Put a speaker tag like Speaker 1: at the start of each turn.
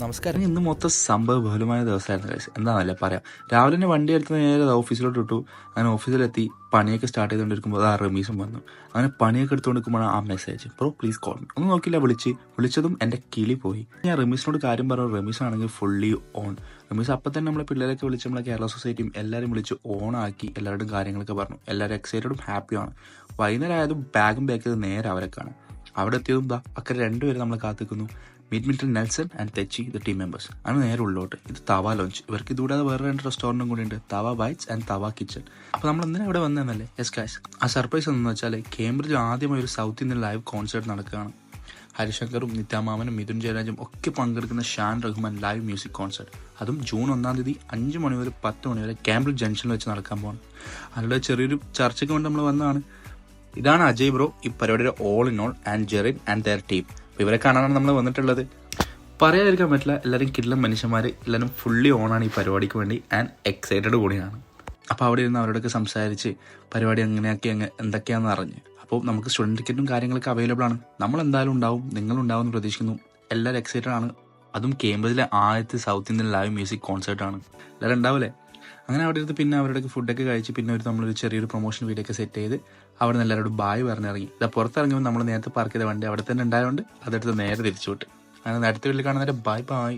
Speaker 1: നമസ്കാരം. ഇന്ന് മൊത്തം സംഭവബഹുലമായ ദിവസമായിരുന്നു ഗൈസ്. എന്താണെന്നല്ലേ പറയാം. രാവിലെ തന്നെ വണ്ടി എടുത്ത് നേരെ ഓഫീസിലോട്ട് ഇട്ടു. അങ്ങനെ ഓഫീസിലെത്തി പണിയൊക്കെ സ്റ്റാർട്ട് ചെയ്തുകൊണ്ടിരിക്കുമ്പോൾ ആ റമീസും വന്നു. അങ്ങനെ പണിയൊക്കെ എടുത്തുകൊണ്ടിരിക്കുമ്പോഴാണ് ആ message, bro please call me. ഒന്നും നോക്കില്ല, വിളിച്ചതും എൻ്റെ കിളി പോയി. ഞാൻ റമീസിനോട് കാര്യം പറഞ്ഞു. റമീസ് ആണെങ്കിൽ ഫുള്ളി ഓൺ. റമീസ് അപ്പം തന്നെ നമ്മളെ പിള്ളേരൊക്കെ വിളിച്ച് നമ്മളെ കേരള സൊസൈറ്റിയും എല്ലാവരും വിളിച്ച് ഓണാക്കി എല്ലാവരുടെയും കാര്യങ്ങളൊക്കെ പറഞ്ഞു. എല്ലാവരും എക്സൈറ്റഡും ഹാപ്പിയാണ്. വൈകുന്നേരം ആയതും ബാഗും പാക്ക് ചെയ്ത് നേരെ അവരൊക്കെയാണ്. അവിടെ എത്തിയതും അക്കരെ രണ്ടുപേരും നമ്മളെ കാത്തിക്കുന്നു. മിഡ് നെൽസൺ ആൻഡ് തെച്ചി, ദ ടീം മെമ്പേഴ്സ്. ആണ് നേരെ ഉള്ളോട്ട്. ഇത് തവ ലോഞ്ച്. ഇവർക്ക് ഇതുകൂടാതെ വേറെ 2 റെസ്റ്റോറൻറ്റും കൂടി ഉണ്ട്, തവ ബൈറ്റ്സ് ആൻഡ് തവ കിച്ചൺ. അപ്പോൾ നമ്മൾ എന്തിനാ ഇവിടെ വന്നതെന്നല്ലേ? യെസ് ഗൈസ്, ആ സർപ്രൈസ് എന്ന് വെച്ചാൽ കേംബ്രിഡ്ജിൽ ആദ്യമായി ഒരു സൗത്ത് ഇന്ത്യൻ ലൈവ് കോൺസേർട്ട് നടക്കുകയാണ്. ഹരിശങ്കറും നിത്യാമാമനും മിഥുൻ ജയരാജും ഒക്കെ പങ്കെടുക്കുന്ന Shaan Rahman live music concert. അതും ജൂൺ 1 5 മണി മുതൽ 10 മണി വരെ കേംബ്രിഡ്ജ് ജംഗ്ഷനിൽ വെച്ച് നടക്കാൻ പോകണം. അതിലുള്ള ചെറിയൊരു ചർച്ചയ്ക്ക് വേണ്ടി നമ്മൾ വന്നതാണ്. ഇതാണ് അജയ് ബ്രോ, ഈ പരിപാടിയുടെ all in all, and Jerin and their team. ഇവരെ കാണാനാണ് നമ്മൾ വന്നിട്ടുള്ളത്. പറയാതിരിക്കാൻ പറ്റില്ല, എല്ലാവരും കിടിലൻ മനുഷ്യന്മാർ, എല്ലാവരും ഫുള്ളി ഓണാണ് ഈ പരിപാടിക്ക് വേണ്ടി ആൻഡ് എക്സൈറ്റഡ് കൂടിയാണ്. അപ്പോൾ അവിടെ ഇരുന്ന് അവരോടൊക്കെ സംസാരിച്ച് പരിപാടി എന്തൊക്കെയാണെന്ന് അറിഞ്ഞ്. അപ്പോൾ നമുക്ക് സ്റ്റുഡൻറ് ടിക്കറ്റും കാര്യങ്ങളൊക്കെ അവൈലബിൾ ആണ്. നമ്മൾ എന്തായാലും ഉണ്ടാവും, നിങ്ങളുണ്ടാവും എന്ന് പ്രതീക്ഷിക്കുന്നു. എല്ലാവരും എക്സൈറ്റഡ് ആണ്. അതും കേംബ്രിഡ്ജിലെ ആദ്യത്തെ സൗത്ത് ഇന്ത്യൻ ലൈവ് മ്യൂസിക് കോൺസേർട്ടാണ്. എല്ലാവരും ഉണ്ടാവില്ലേ? അങ്ങനെ അവിടെ ഇരുന്ന് പിന്നെ അവരുടെ ഫുഡൊക്കെ കഴിച്ച് പിന്നെ നമ്മളൊരു ചെറിയൊരു പ്രൊമോഷൻ വീഡിയോ ഒക്കെ സെറ്റ് ചെയ്ത് അവിടെ നിന്ന് എല്ലാവരോടും ബായ് പറഞ്ഞിറങ്ങി. പുറത്തിറങ്ങുമ്പോൾ നമ്മൾ നേരത്തെ പാർക്ക് ചെയ്ത വണ്ടി അവിടെ തന്നെ ഉണ്ടായതുകൊണ്ട് അതെടുത്ത് നേരെ തിരിച്ചു വിട്ട്. അങ്ങനെ അടുത്ത വീട്ടിൽ കാണുന്നവരെ ബൈ ബൈ.